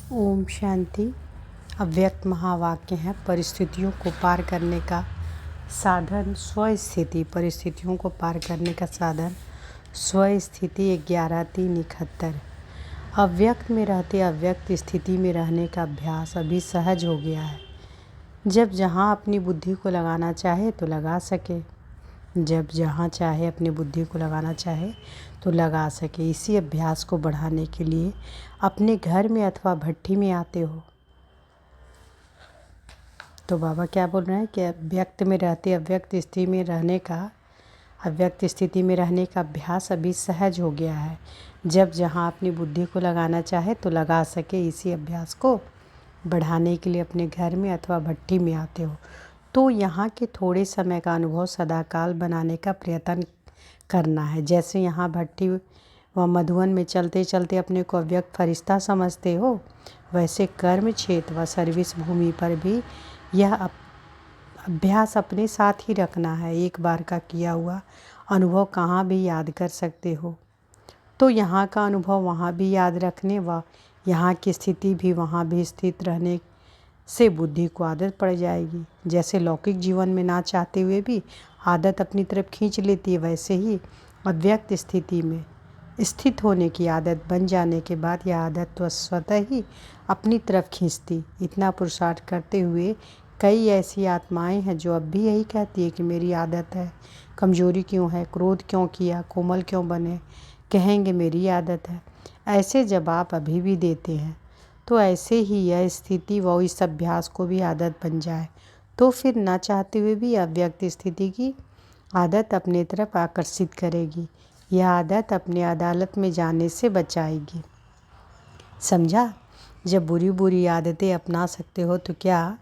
ओम शांति। अव्यक्त महावाक्य है। परिस्थितियों को पार करने का साधन स्वस्थिति। परिस्थितियों को पार करने का साधन स्वस्थिति। 11/3/71। अव्यक्त में रहते अव्यक्त स्थिति में रहने का अभ्यास अभी सहज हो गया है। जब जहाँ अपनी बुद्धि को लगाना चाहे तो लगा सके। जब जहाँ चाहे अपनी बुद्धि को लगाना चाहे तो लगा सके। इसी अभ्यास को बढ़ाने के लिए अपने घर में अथवा भट्ठी में आते हो तो बाबा क्या बोल रहे हैं कि अव्यक्त में रहते अव्यक्त स्थिति में रहने का अभ्यास अभी सहज हो गया है। जब जहाँ अपनी बुद्धि को लगाना चाहे तो लगा सके। इसी अभ्यास को बढ़ाने के लिए अपने घर में अथवा भट्ठी में आते हो तो यहाँ के थोड़े समय का अनुभव सदाकाल बनाने का प्रयत्न करना है। जैसे यहाँ भट्ठी व मधुवन में चलते चलते अपने को अव्यक्त फरिश्ता समझते हो, वैसे कर्म क्षेत्र व सर्विस भूमि पर भी यह अभ्यास अपने साथ ही रखना है। एक बार का किया हुआ अनुभव कहाँ भी याद कर सकते हो तो यहाँ का अनुभव वहाँ भी याद रखने व यहाँ की स्थिति भी वहाँ भी स्थित रहने से बुद्धि को आदत पड़ जाएगी। जैसे लौकिक जीवन में ना चाहते हुए भी आदत अपनी तरफ खींच लेती है, वैसे ही अव्यक्त स्थिति में स्थित होने की आदत बन जाने के बाद यह आदत तो स्वतः ही अपनी तरफ खींचती। इतना पुरुषार्थ करते हुए कई ऐसी आत्माएं हैं जो अब भी यही कहती है कि मेरी आदत है, कमजोरी क्यों है, क्रोध क्यों किया, कोमल क्यों बने, कहेंगे मेरी आदत है। ऐसे जवाब अभी भी देते हैं तो ऐसे ही यह स्थिति व इस अभ्यास को भी आदत बन जाए तो फिर ना चाहते हुए भी अव्यक्त स्थिति की आदत अपने तरफ आकर्षित करेगी। यह आदत अपने अदालत में जाने से बचाएगी। समझा? जब बुरी बुरी आदतें अपना सकते हो तो क्या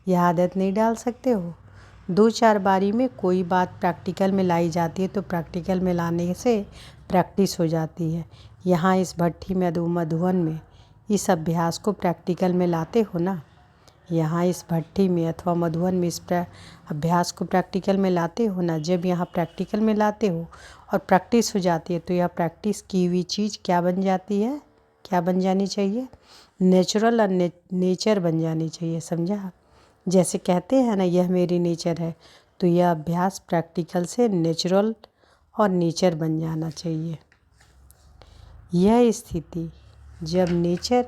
यह आदत नहीं डाल सकते हो? 2-4 बारी में कोई बात प्रैक्टिकल में लाई जाती है तो प्रैक्टिकल में लाने से प्रैक्टिस हो जाती है। यहाँ इस भट्ठी में मधुवन में इस अभ्यास को प्रैक्टिकल में लाते हो ना। यहाँ इस भट्ठी में अथवा मधुवन में इस अभ्यास को प्रैक्टिकल में लाते हो ना। जब यहाँ प्रैक्टिकल में लाते हो और प्रैक्टिस हो जाती है तो यह प्रैक्टिस की हुई चीज़ क्या बन जाती है, क्या बन जानी चाहिए? नेचुरल और नेचर बन जानी चाहिए। समझा? जैसे कहते हैं ना यह मेरी नेचर है, तो यह अभ्यास प्रैक्टिकल से नेचुरल और नेचर बन जाना चाहिए। यह स्थिति जब नेचर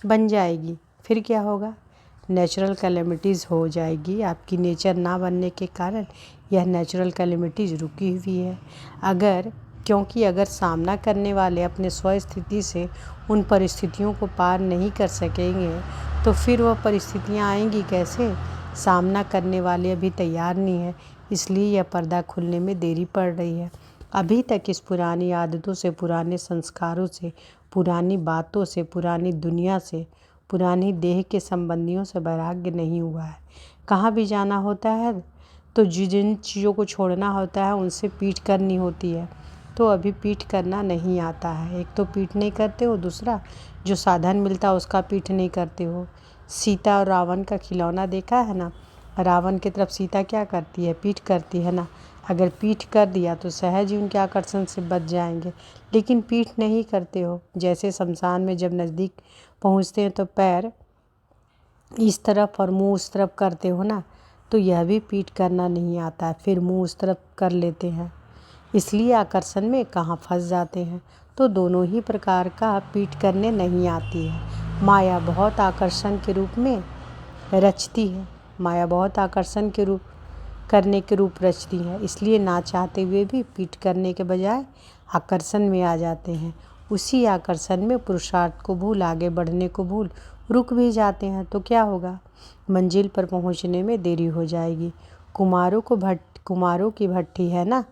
बन जाएगी फिर क्या होगा? नेचुरल कैलेमिटीज़ हो जाएगी। आपकी नेचर ना बनने के कारण यह नेचुरल कैलेमिटीज़ रुकी हुई है। क्योंकि अगर सामना करने वाले अपने स्वस्थिति से उन परिस्थितियों को पार नहीं कर सकेंगे तो फिर वह परिस्थितियाँ आएंगी कैसे? सामना करने वाले अभी तैयार नहीं है, इसलिए यह पर्दा खुलने में देरी पड़ रही है। अभी तक इस पुरानी आदतों से, पुराने संस्कारों से, पुरानी बातों से, पुरानी दुनिया से, पुरानी देह के संबंधियों से वैराग्य नहीं हुआ है। कहाँ भी जाना होता है तो जिन चीज़ों को छोड़ना होता है उनसे पीठ करनी होती है, तो अभी पीठ करना नहीं आता है। एक तो पीठ नहीं करते हो, दूसरा जो साधन मिलता है उसका पीठ नहीं करते हो। सीता और रावण का खिलौना देखा है ना। रावण की तरफ सीता क्या करती है? पीठ करती है ना। अगर पीठ कर दिया तो सहज ही उनके आकर्षण से बच जाएंगे, लेकिन पीठ नहीं करते हो। जैसे शमशान में जब नज़दीक पहुंचते हैं तो पैर इस तरफ और मुंह उस तरफ करते हो ना, तो यह भी पीठ करना नहीं आता है, फिर मुंह उस तरफ कर लेते हैं, इसलिए आकर्षण में कहाँ फंस जाते हैं। तो दोनों ही प्रकार का पीठ करने नहीं आती है। माया बहुत आकर्षण के रूप में रचती है, माया बहुत आकर्षण के रूप करने के रूप रचती है, इसलिए ना चाहते हुए भी पीठ करने के बजाय आकर्षण में आ जाते हैं। उसी आकर्षण में पुरुषार्थ को भूल, आगे बढ़ने को भूल रुक भी जाते हैं तो क्या होगा? मंजिल पर पहुंचने में देरी हो जाएगी। कुमारों की भट्ठी है ना,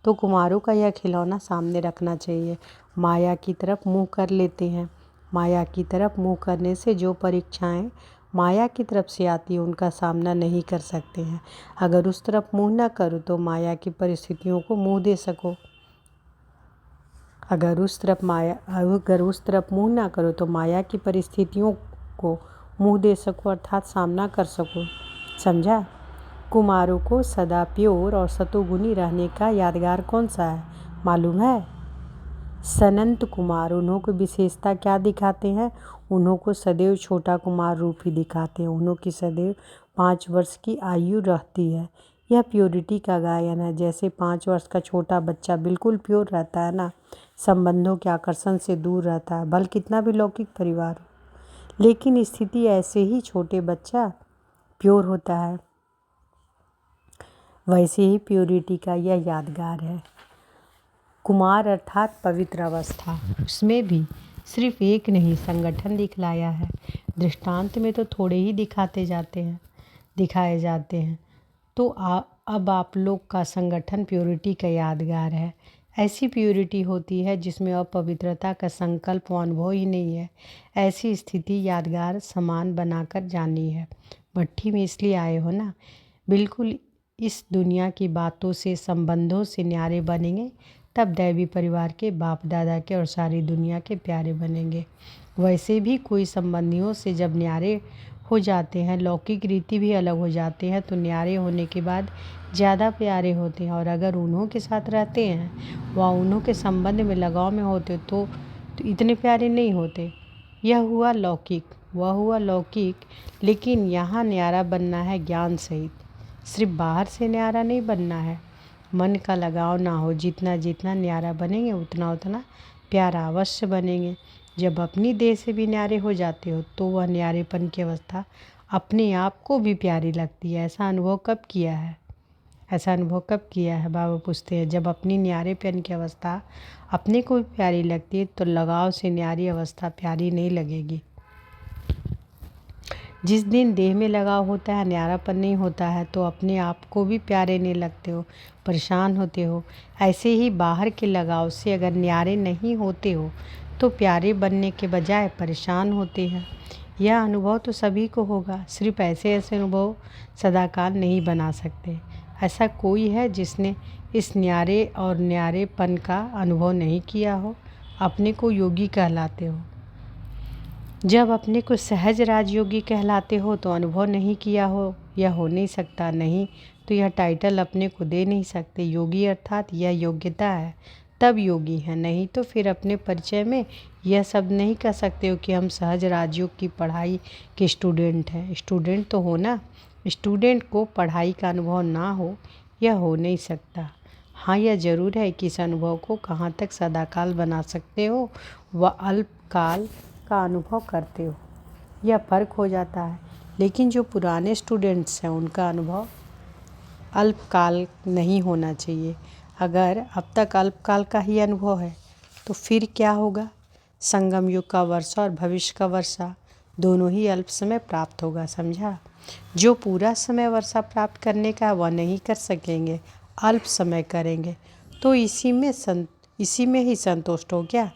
तो कुमारों का यह खिलौना सामने रखना चाहिए। माया की तरफ मुँह कर लेते हैं। माया की तरफ मुँह करने से जो परीक्षाएं माया की तरफ से आती है उनका सामना नहीं कर सकते हैं। अगर उस तरफ मुँह न करो तो माया की परिस्थितियों को मुँह दे सको। अगर उस तरफ मुँह ना करो तो माया की परिस्थितियों को मुँह दे सको, अर्थात सामना कर सको। समझा? कुमारों को सदा प्योर और सतोगुणी रहने का यादगार कौन सा है मालूम है? सनंत कुमार उन्हों की विशेषता क्या दिखाते हैं? उन्हों को सदैव छोटा कुमार रूप ही दिखाते हैं। उन्हों की सदैव 5 वर्ष की आयु रहती है। यह प्योरिटी का गायन है। जैसे 5 वर्ष का छोटा बच्चा बिल्कुल प्योर रहता है ना, संबंधों के आकर्षण से दूर रहता है, भले कितना भी लौकिक परिवार हो, लेकिन स्थिति ऐसे ही छोटे बच्चा प्योर होता है। वैसे ही प्योरिटी का यह यादगार है। कुमार अर्थात पवित्र अवस्था, उसमें भी सिर्फ एक नहीं संगठन दिखलाया है। दृष्टांत में तो थोड़े ही दिखाए जाते हैं। तो अब आप लोग का संगठन प्योरिटी का यादगार है। ऐसी प्योरिटी होती है जिसमें अपवित्रता का संकल्प व अनुभव ही नहीं है। ऐसी स्थिति यादगार समान बनाकर जानी है। भट्ठी में इसलिए आए हो ना, बिल्कुल इस दुनिया की बातों से, संबंधों से न्यारे बनेंगे, तब दैवी परिवार के, बाप दादा के और सारी दुनिया के प्यारे बनेंगे। वैसे भी कोई संबंधियों से जब न्यारे हो जाते हैं, लौकिक रीति भी अलग हो जाते हैं, तो न्यारे होने के बाद ज़्यादा प्यारे होते हैं। और अगर उन्हों के साथ रहते हैं व उन्हों के संबंध में लगाव में होते तो इतने प्यारे नहीं होते। यह हुआ लौकिक, वह हुआ लौकिक। लेकिन यहाँ न्यारा बनना है ज्ञान सहित, सिर्फ बाहर से न्यारा नहीं बनना है। मन का लगाव ना हो, जितना जितना न्यारा बनेंगे उतना उतना प्यारा अवश्य बनेंगे। जब अपनी देह से भी न्यारे हो जाते हो तो वह न्यारेपन की अवस्था अपने आप को भी प्यारी लगती है। ऐसा अनुभव कब किया है? बाबा पूछते हैं। जब अपनी न्यारेपन की अवस्था अपने को भी प्यारी लगती है तो लगाव से न्यारी अवस्था प्यारी नहीं लगेगी। जिस दिन देह में लगाव होता है, न्यारापन नहीं होता है, तो अपने आप को भी प्यारे नहीं लगते हो, परेशान होते हो। ऐसे ही बाहर के लगाव से अगर न्यारे नहीं होते हो तो प्यारे बनने के बजाय परेशान होते हैं। यह अनुभव तो सभी को होगा। सिर्फ ऐसे अनुभव सदाकाल नहीं बना सकते। ऐसा कोई है जिसने इस न्यारे और न्यारेपन का अनुभव नहीं किया हो? अपने को योगी कहलाते हो। जब अपने को सहज राजयोगी कहलाते हो तो अनुभव नहीं किया हो, यह हो नहीं सकता। नहीं तो यह टाइटल अपने को दे नहीं सकते। योगी अर्थात यह योग्यता है, तब योगी है। नहीं तो फिर अपने परिचय में यह शब्द नहीं कह सकते हो कि हम सहज राजयोग की पढ़ाई के स्टूडेंट हैं। स्टूडेंट तो हो ना। स्टूडेंट को पढ़ाई का अनुभव ना हो, यह हो नहीं सकता। हाँ, यह ज़रूर है कि इस अनुभव को कहाँ तक सदाकाल बना सकते हो व अल्पकाल का अनुभव करते हो, यह फ़र्क हो जाता है। लेकिन जो पुराने स्टूडेंट्स हैं उनका अनुभव अल्पकाल नहीं होना चाहिए। अगर अब तक अल्पकाल का ही अनुभव है तो फिर क्या होगा? संगम युग का वर्षा और भविष्य का वर्षा दोनों ही अल्प समय प्राप्त होगा, समझा? जो पूरा समय वर्षा प्राप्त करने का वह नहीं कर सकेंगे, अल्प समय करेंगे, तो इसी में ही संतुष्ट हो क्या?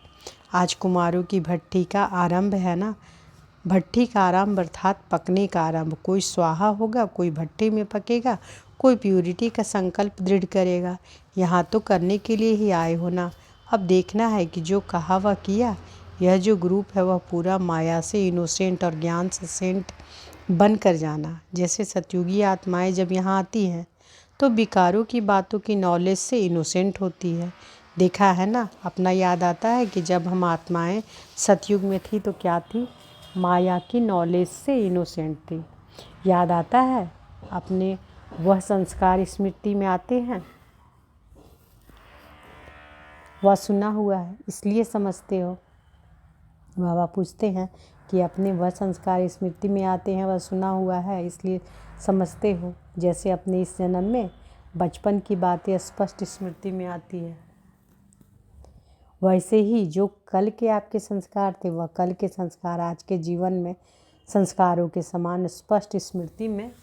आज कुमारों की भट्ठी का आरंभ है ना। भट्ठी का आरंभ अर्थात पकने का आरंभ। कोई स्वाहा होगा, कोई भट्ठी में पकेगा, कोई प्योरिटी का संकल्प दृढ़ करेगा। यहाँ तो करने के लिए ही आए हो ना। अब देखना है कि जो कहा वह किया। यह जो ग्रुप है वह पूरा माया से इनोसेंट और ज्ञान से सेंट बन कर जाना। जैसे सतयुगी आत्माएं जब यहाँ आती हैं तो विकारों की बातों की नॉलेज से इनोसेंट होती है। देखा है ना, अपना याद आता है कि जब हम आत्माएं सतयुग में थी तो क्या थी? माया की नॉलेज से इनोसेंट थी। याद आता है अपने? वह संस्कार स्मृति में आते हैं, वह सुना हुआ है इसलिए समझते हो। बाबा पूछते हैं कि अपने वह संस्कार स्मृति में आते हैं, वह सुना हुआ है इसलिए समझते हो। जैसे अपने इस जन्म में बचपन की बातें स्पष्ट स्मृति में आती है, वैसे ही जो कल के आपके संस्कार थे वह कल के संस्कार आज के जीवन में संस्कारों के समान स्पष्ट स्मृति में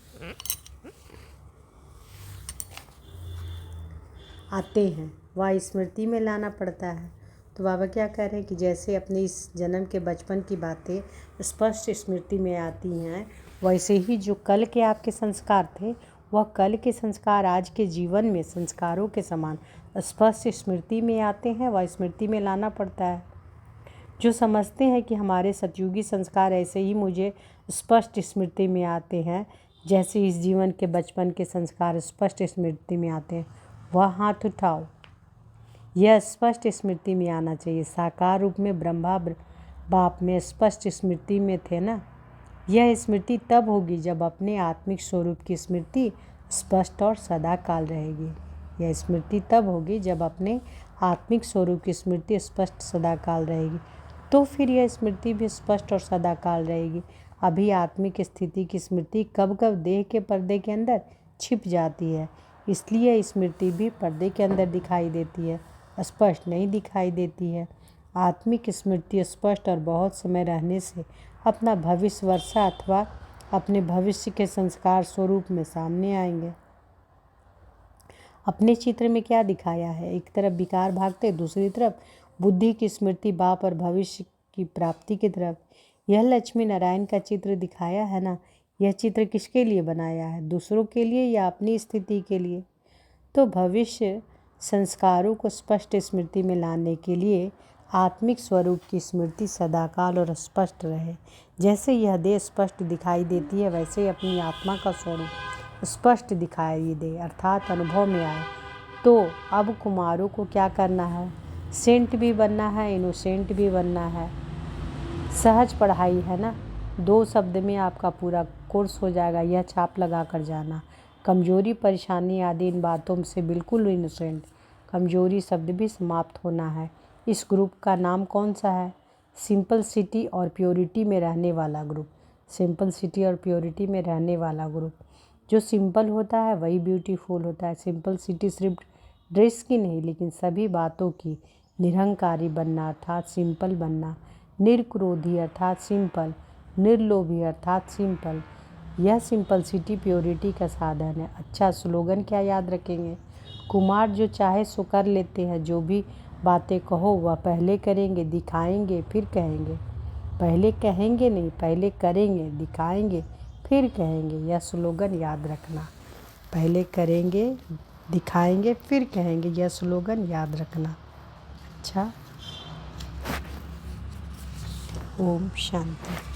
आते हैं। वह स्मृति में लाना पड़ता है। तो बाबा क्या कह रहे हैं कि जैसे अपने इस जन्म के बचपन की बातें स्पष्ट स्मृति में आती हैं, वैसे ही जो कल के आपके संस्कार थे वह कल के संस्कार आज के जीवन में संस्कारों के समान स्पष्ट स्मृति में आते हैं। वह स्मृति में लाना पड़ता है। जो समझते हैं कि हमारे सतयुगी संस्कार ऐसे ही मुझे स्पष्ट स्मृति में आते हैं जैसे इस जीवन के बचपन के संस्कार स्पष्ट स्मृति में आते हैं, वह हाथ उठाओ। यह स्पष्ट स्मृति में आना चाहिए। साकार रूप में ब्रह्मा बाप में स्पष्ट स्मृति में थे ना। यह स्मृति तब होगी जब अपने आत्मिक स्वरूप की स्मृति स्पष्ट और सदा काल रहेगी। यह स्मृति तब होगी जब अपने आत्मिक स्वरूप की स्मृति स्पष्ट सदा काल रहेगी। तो फिर यह स्मृति भी स्पष्ट और सदा काल रहेगी। अभी आत्मिक स्थिति की स्मृति कब कब देह के पर्दे के अंदर छिप जाती है, इसलिए स्मृति भी पर्दे के अंदर दिखाई देती है, स्पष्ट नहीं दिखाई देती है। आत्मिक स्मृति स्पष्ट और बहुत समय रहने से अपना भविष्य वर्षा अथवा अपने भविष्य के संस्कार स्वरूप में सामने आएंगे। अपने चित्र में क्या दिखाया है? एक तरफ विकार भागते, दूसरी तरफ बुद्धि की स्मृति बाप और भविष्य की प्राप्ति की तरफ। यह लक्ष्मी नारायण का चित्र दिखाया है ना। यह चित्र किसके लिए बनाया है? दूसरों के लिए या अपनी स्थिति के लिए? तो भविष्य संस्कारों को स्पष्ट स्मृति में लाने के लिए आत्मिक स्वरूप की स्मृति सदाकाल और स्पष्ट रहे। जैसे यह देह स्पष्ट दिखाई देती है, वैसे ही अपनी आत्मा का स्वरूप स्पष्ट दिखाई दे, अर्थात अनुभव में आए। तो अब कुमारों को क्या करना है? सेंट भी बनना है, इनोसेंट भी बनना है। सहज पढ़ाई है ना। 2 शब्द में आपका पूरा कोर्स हो जाएगा। यह छाप लगा कर जाना। कमजोरी, परेशानी आदि इन बातों से बिल्कुल इनोसेंट। कमजोरी शब्द भी समाप्त होना है। इस ग्रुप का नाम कौन सा है? सिंपलिसिटी और प्योरिटी में रहने वाला ग्रुप। सिंपलिसिटी और प्योरिटी में रहने वाला ग्रुप। जो सिंपल होता है वही ब्यूटीफुल होता है। सिंपलिसिटी सिर्फ ड्रेस की नहीं, लेकिन सभी बातों की। निरहंकारी बनना अर्थात सिंपल बनना। निर्क्रोधी अर्थात सिंपल। निर्लोभी अर्थात सिंपल। यह सिंपलिसिटी प्योरिटी का साधन है। अच्छा, स्लोगन क्या याद रखेंगे? कुमार जो चाहे सो कर लेते हैं। जो भी बातें कहो वह पहले करेंगे, दिखाएंगे, फिर कहेंगे। पहले कहेंगे नहीं, पहले करेंगे, दिखाएंगे, फिर कहेंगे। यह स्लोगन याद रखना। पहले करेंगे, दिखाएंगे, फिर कहेंगे। यह स्लोगन याद रखना। अच्छा, ओम शांति।